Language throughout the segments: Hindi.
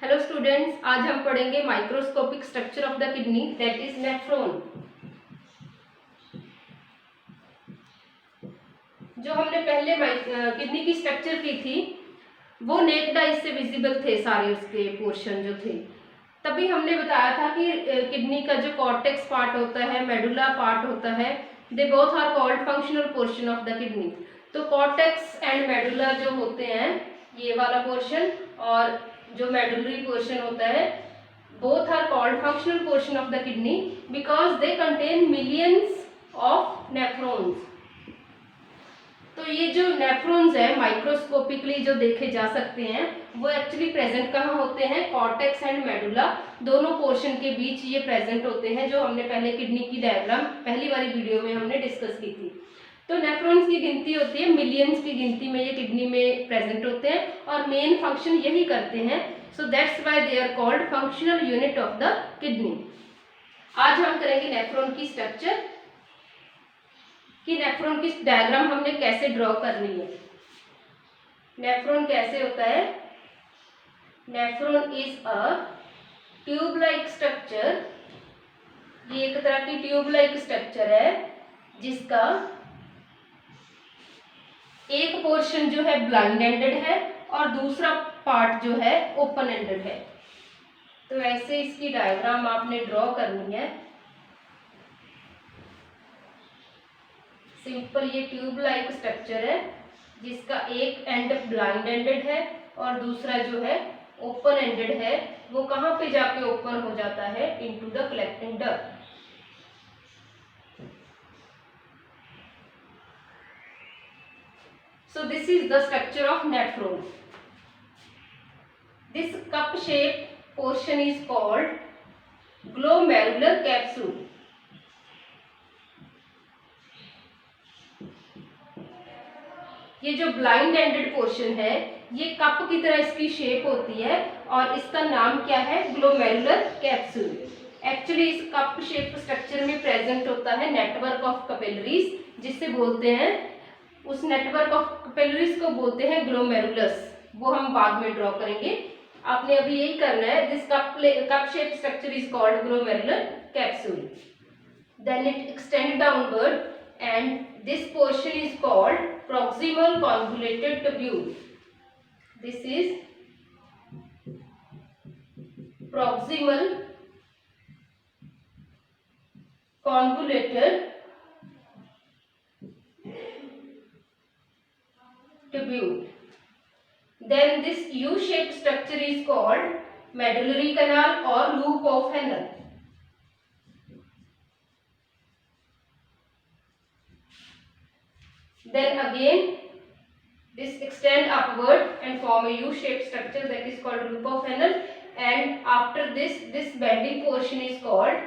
हेलो स्टूडेंट्स, आज हम पढ़ेंगे microscopic structure of the kidney that is nephron. जो हमने पहले किडनी की स्ट्रक्चर की थी वो नेक्ड आई से विजिबल थे सारे उसके पोर्शन जो थे। तभी हमने बताया था कि किडनी का जो कॉर्टेक्स पार्ट होता है, मेडुला पार्ट होता है, they both are called functional portion of the kidney. तो कॉर्टेक्स एंड मेडुला जो होते हैं, ये वाला पोर्शन और जो मेडुलरी पोर्शन होता है, both are called functional portion of the kidney because they contain millions of nephrons. तो ये जो नेफ्रॉन्स है माइक्रोस्कोपिकली जो देखे जा सकते हैं वो एक्चुअली प्रेजेंट कहाँ होते हैं? कॉर्टेक्स एंड मेडुला दोनों पोर्शन के बीच ये प्रेजेंट होते हैं, जो हमने पहले किडनी की डायग्राम पहली वाली वीडियो में हमने डिस्कस की थी। तो नेफ्रॉन्स की गिनती होती है, मिलियंस की गिनती में ये किडनी में प्रेजेंट होते हैं और मेन फंक्शन यही करते हैं। So that's why they are called functional unit of the kidney. आज हम करेंगे नेफ्रॉन की स्ट्रक्चर, कि नेफ्रॉन की डायग्राम हमने कैसे ड्रॉ करनी है। नेफ्रॉन कैसे होता है? Nephron is a tube like structure. ये एक तरह की ट्यूब लाइक स्ट्रक्चर है जिसका एक पोर्शन जो है ब्लाइंड एंडेड है और दूसरा पार्ट जो है ओपन एंडेड है। तो ऐसे इसकी डायग्राम आपने ड्रॉ करनी है। सिंपल ये ट्यूब लाइक स्ट्रक्चर है जिसका एक एंड ब्लाइंड एंडेड है और दूसरा जो है ओपन एंडेड है। वो कहाँ पे जाके ओपन हो जाता है? Into the collecting duct. So this is the structure of nephron. This cup shaped portion is called glomerular capsule. ये जो ब्लाइंड एंडेड पोर्शन है ये कप की तरह इसकी शेप होती है और इसका नाम क्या है? Glomerular capsule. एक्चुअली इस कप शेप स्ट्रक्चर में प्रेजेंट होता है नेटवर्क ऑफ कैपिलरीज, जिससे बोलते हैं, उस नेटवर्क ऑफ कैपिलरीज को बोलते हैं ग्लोमेरुलस। वो हम बाद में ड्रॉ करेंगे। आपने अभी यही करना है। This cup shape structure is called glomerular capsule. Then it extend downward and this portion is called proximal convoluted tubule. This is proximal convoluted tubule. Then this U-shaped structure is called medullary canal or loop of Henle. Then again this extend upward and form a U-shaped structure that is called loop of Henle, and after this bending portion is called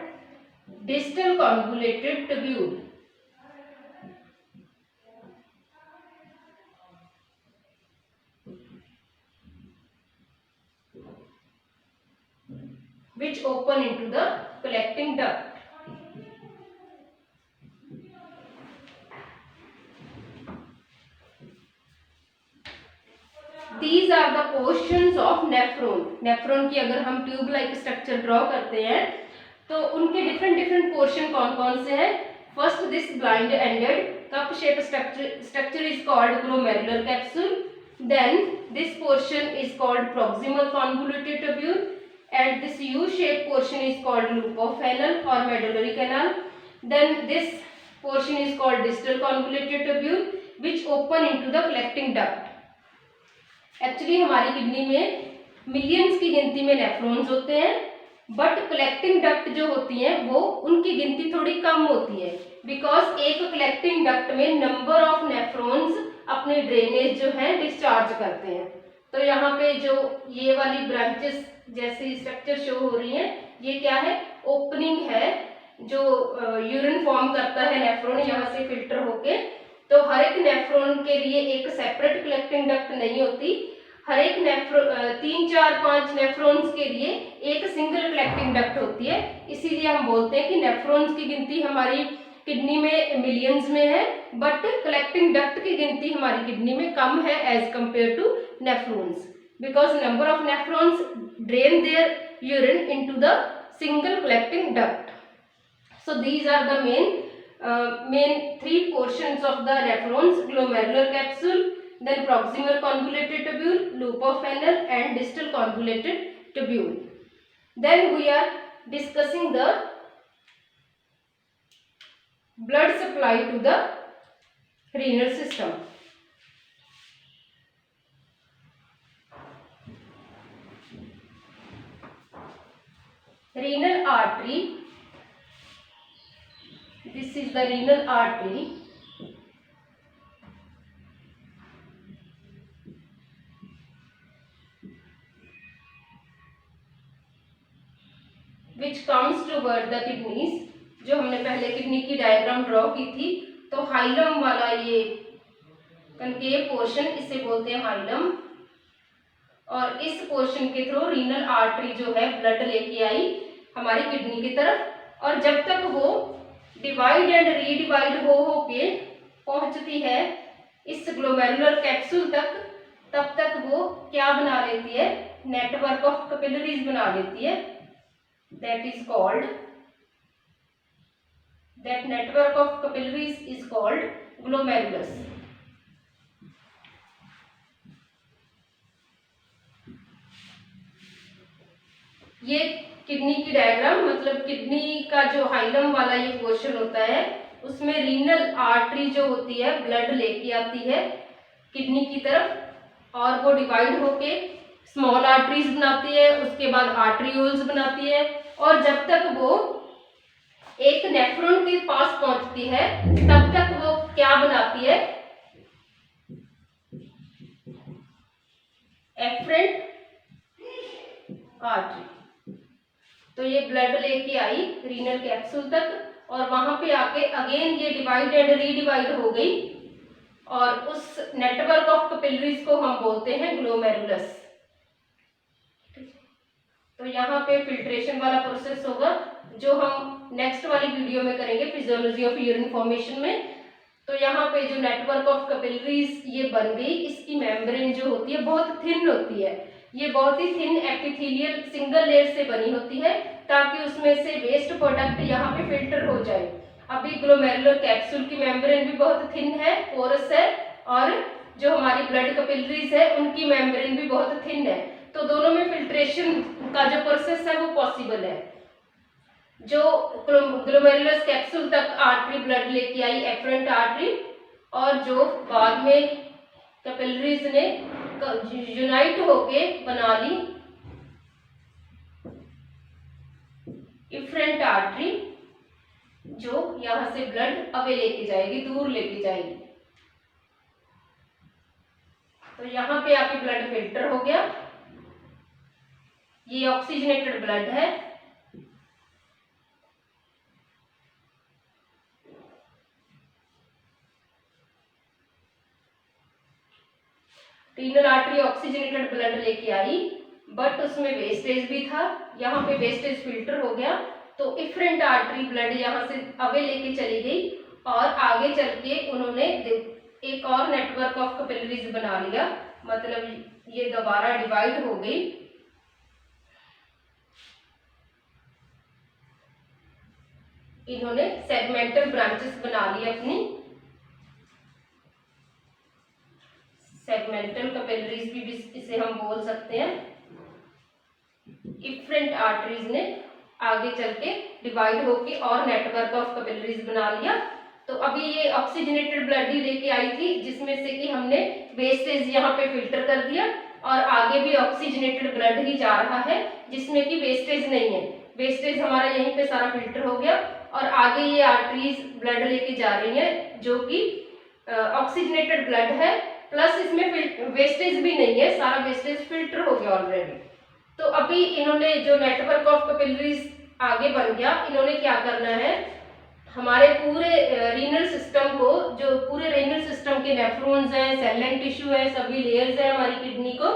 distal convoluted tubule. Which open into the collecting duct. These are the portions of nephron. Nephron की अगर हम ट्यूब लाइक स्ट्रक्चर ड्रॉ करते हैं तो उनके डिफरेंट पोर्शन कौन कौन से हैं? First this blind ended cup shape structure is called glomerular capsule. Then this portion is called proximal convoluted tubule and this U-shaped portion is called loop of Henle or medullary canal. Then this portion is called distal convoluted tubule which open into the collecting duct. Actually हमारी किडनी में मिलियंस की गिनती में नेफ्रॉन्स होते हैं, बट कलेक्टिंग डक्ट जो होती हैं वो उनकी गिनती थोड़ी कम होती है बिकॉज एक कलेक्टिंग डक्ट में नंबर ऑफ नेफ्रॉन्स अपने ड्रेनेज जो है डिस्चार्ज करते हैं। तो यहाँ पे जो ये वाली ब्रांचेस जैसी स्ट्रक्चर शो हो रही है, ये क्या है? ओपनिंग है जो यूरिन फॉर्म करता है नेफ्रॉन यहाँ से फिल्टर होके। तो हर एक नेफ्रॉन के लिए एक सेपरेट कलेक्टिंग डक्ट नहीं होती, हर एक 3, 4, 5 नेफ्रॉन्स के लिए एक सिंगल कलेक्टिंग डक्ट होती है। इसीलिए हम बोलते हैं कि नेफ्रॉन्स की गिनती हमारी किडनी में मिलियंस में है, बट कलेक्टिंग डक्ट की गिनती हमारी किडनी में कम है as compare to nephrons. because number of nephrons drain their urine into the single collecting duct. So these are the main three portions of the nephrons: glomerular capsule, then proximal convoluted tubule, loop of Fresnel, and distal convoluted tubule. Then we are discussing the blood supply to the renal system. Renal artery. This is the renal artery. Which comes toward the kidneys. जो हमने पहले किडनी की डायग्राम ड्रॉ की थी, तो हाइलम वाला ये कनकेव पोर्शन, इसे बोलते हैं हाइलम, और इस पोर्शन के थ्रू रीनल आर्टरी जो है ब्लड लेके आई हमारी किडनी की तरफ, और जब तक वो डिवाइड एंड रीडिवाइड हो के पहुंचती है इस ग्लोमेरुलर कैप्सूल तक, तब तक वो क्या बना लेती है, नेटवर्क ऑफ कैपिलरीज बना लेती है. that network of capillaries is called glomerulus. ये किडनी की डायग्राम, मतलब किडनी का जो हाइलम वाला ये पोर्शन होता है, उसमें रीनल आर्टरी जो होती है ब्लड लेके आती है किडनी की तरफ, और वो डिवाइड होके स्मॉल आर्टरीज बनाती है, उसके बाद आर्टरियोल्स बनाती है, और जब तक वो एक नेफ्रॉन के पास पहुंचती है तब तक वो क्या बनाती है, एफरेंट आर्टरी. तो ये ब्लड लेके आई रीनल कैप्सूल तक, और वहां पे आके अगेन ये डिवाइड एंड रीडिवाइड हो गई, और उस नेटवर्क ऑफ कैपिलरीज को हम बोलते हैं ग्लोमेरुलस. तो यहाँ पे फिल्ट्रेशन वाला प्रोसेस होगा जो हम नेक्स्ट वाली वीडियो में करेंगे, फिजियोलॉजी ऑफ यूरिन फॉर्मेशन में. तो यहाँ पे जो नेटवर्क ऑफ कैपिलरीज ये बन गई, इसकी मेम्ब्रेन जो होती है बहुत थिन होती है, ये बहुत ही थिन एपिथेलियल सिंगल लेयर से बनी होती है, ताकि उसमें से वेस्ट प्रोडक्ट यहाँ पे फिल्टर हो जाए. अभी ग्लोमेरुलर कैप्सूल की मेम्ब्रेन भी बहुत थिन है, पोरस है, और जो हमारी ब्लड कैपिलरीज है उनकी मेम्ब्रेन भी बहुत थिन है. तो दोनों में फिल्ट्रेशन का जो प्रोसेस है वो पॉसिबल है. जो ग्लोमेरुलस कैप्सूल तक आर्टरी ब्लड लेके आई एफरेंट आर्टरी, और जो बाद में कैपिलरीज ने यूनाइट होके बना ली इफरेंट आर्टरी, जो यहां से ब्लड अवे लेके जाएगी, दूर लेके जाएगी. तो यहाँ पे आपकी ब्लड फिल्टर हो गया. ये ऑक्सीजनेटेड ब्लड है. रीनल आर्टरी ऑक्सीजनेटेड ब्लड लेके आई, बट उसमें वेस्टेज भी था, यहाँ पे वेस्टेज फिल्टर हो गया. तो इफरेंट आर्टरी ब्लड यहाँ से अवे लेके चली गई, और आगे चल के उन्होंने एक और नेटवर्क ऑफ कैपिलरीज बना लिया, मतलब ये दोबारा डिवाइड हो गई. इन्होंने सेगमेंटल ब्रांचेस बना ली अपनी, सेगमेंटल कैपिलरीज भी इसे हम बोल सकते हैं. इफरेंट आर्टरीज ने आगे चल के डिवाइड होके और नेटवर्क ऑफ कैपिलरीज बना लिया. तो अभी ये ऑक्सीजनेटेड ब्लड ही लेके आई थी, जिसमें से कि हमने वेस्टेज यहाँ पे फिल्टर कर दिया, और आगे भी ऑक्सीजनेटेड ब्लड ही जा रहा है जिसमें कि वेस्टेज नहीं है. वेस्टेज हमारा यहीं पे सारा फिल्टर हो गया, और आगे ये आर्टरीज ब्लड लेके जा रही है जो कि ऑक्सीजनेटेड ब्लड है, प्लस इसमें वेस्टेज भी नहीं है, सारा वेस्टेज फिल्टर हो गया ऑलरेडी. तो अभी इन्होंने जो नेटवर्क ऑफ कैपिलरीज आगे बन गया, इन्होंने क्या करना है, हमारे पूरे रीनल सिस्टम को, जो पूरे रीनल सिस्टम के नेफ्रॉन्स हैं, सेल एंड टिश्यू है, सभी लेयर्स है हमारी किडनी को,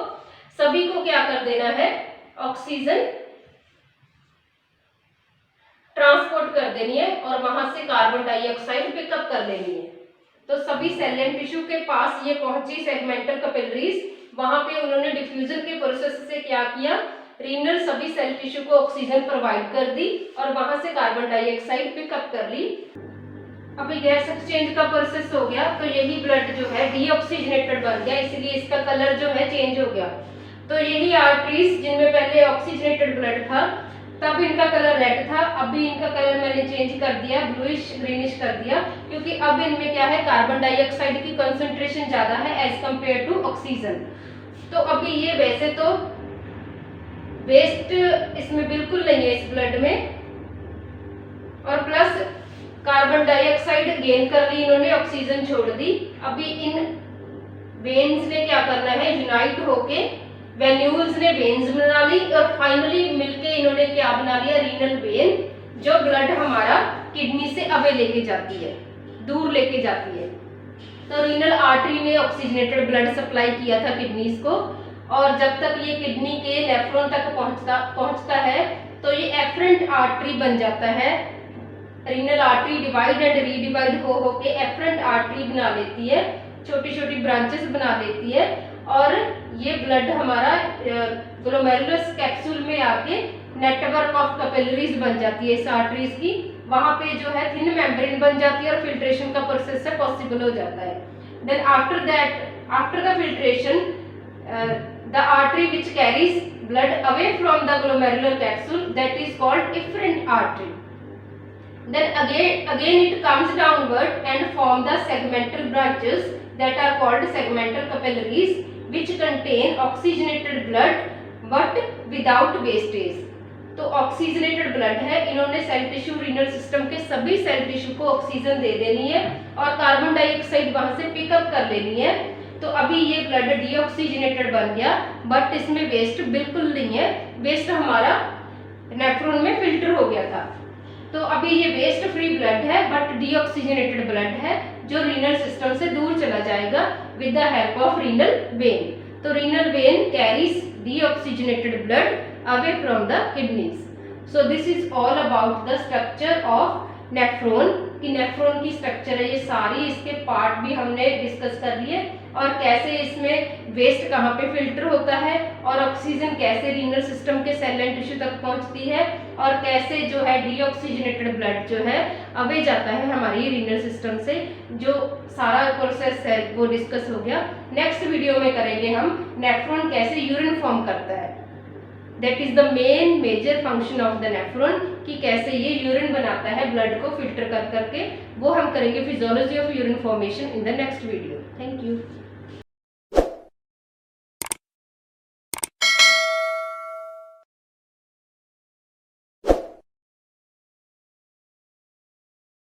सभी को क्या कर देना है, ऑक्सीजन ट्रांसपोर्ट कर देनी है, और वहां से कार्बन डाइऑक्साइड पिकअप कर लेनी है. तो सभी सेल एंड टिश्यू के पास ये पहुंची सेगमेंटल कैपिलरीज, वहां पे उन्होंने डिफ्यूजन के प्रोसेस से क्या किया, रीनल सभी सेल टिश्यू को ऑक्सीजन प्रोवाइड कर दी और वहां से कार्बन डाइऑक्साइड पिकअप कर ली। अभी गैस एक्सचेंज का प्रोसेस हो गया तो यही ब्लड जो है डीऑक्सीजनेटेड बन गया, इसलिए इसका कलर जो है चेंज हो गया। तो यही आर्टरीज जिनमें पहले ऑक्सीजनेटेड ब्लड था तब इनका कलर रेड था, अभी इनका कलर मैंने चेंज कर दिया, ब्लूइश ग्रीनिश कर दिया, क्योंकि अब इनमें क्या है, कार्बन डाइऑक्साइड की कंसंट्रेशन ज्यादा है एज कंपेयर टू ऑक्सीजन। तो अभी ये वैसे तो वेस्ट इसमें बिल्कुल नहीं है इस ब्लड में, और प्लस कार्बन डाइऑक्साइड गेन कर ली इन्होंने, ऑक्सीजन छोड़ दी। अभी इन वेन्स ने क्या करना है, यूनाइट होके वेन्यूल्स ने वेन्स बना ली और फाइनली मिलके इन्होंने क्या बना लिया, रीनल वेन, जो ब्लड हमारा किडनी से अवे लेके जाती है, दूर लेके जाती है। तो रीनल आर्टरी ने ऑक्सीजनेटेड ब्लड सप्लाई किया था किडनीज को, और जब तक ये किडनी के नेफ्रॉन तक पहुंचता है तो ये एफरेंट आर्टरी बन जाता है। Renal artery divide and redivide हो के एफरेंट आर्टरी बना लेती है, छोटी छोटी ब्रांचेस बना लेती है, और ये ब्लड हमारा ग्लोमेरुलस कैप्सूल में आके नेटवर्क ऑफ कैपिलरीज बन जाती है इस आर्टरीज की, वहां पे जो है थिन मेम्ब्रेन बन जाती है और फिल्ट्रेशन का प्रोसेस से पॉसिबल हो जाता है। Then after the filtration the artery which carries blood away from the glomerular capsule, that is called efferent artery. Then again it comes downward and form the segmental branches that are called segmental capillaries, which contain oxygenated blood but without wastage. तो ऑक्सीजनेटेड ब्लड है, इन्होंने सेल टिश्यू रीनल सिस्टम के सभी सेल टिश्यू को ऑक्सीजन दे देनी है और कार्बन डाइऑक्साइड वहां से पिकअप कर लेनी है। तो अभी ये ब्लड डीऑक्सीजनेटेड बन गया, बट इसमें वेस्ट बिल्कुल नहीं है, वेस्ट हमारा नेफ्रॉन में फिल्टर हो गया था। तो अभी ये वेस्ट फ्री ब्लड है बट डीऑक्सीजनेटेड ब्लड है, जो रीनल सिस्टम से दूर चला जाएगा with the help of renal vein. तो renal vein carries deoxygenated blood away from the kidneys. So this is all about the structure of nephron, कि नेफ्रॉन की स्ट्रक्चर है ये सारी, इसके पार्ट भी हमने डिस्कस कर लिए, और कैसे इसमें वेस्ट कहाँ पे फिल्टर होता है, और ऑक्सीजन कैसे रीनल सिस्टम के सेल एंड टिश्यू तक पहुंचती है, और कैसे जो है डीऑक्सीजनेटेड ब्लड जो है अवे जाता है हमारी रीनल सिस्टम से। जो सारा प्रोसेस है वो डिस्कस हो गया। नेक्स्ट वीडियो में करेंगे हम नेफ्रॉन कैसे यूरिन फॉर्म करता है, that is the main major function of the nephron, कि कैसे ये यूरिन बनाता है ब्लड को फिल्टर कर करके, वो हम करेंगे physiology of urine formation in the next video. Thank you.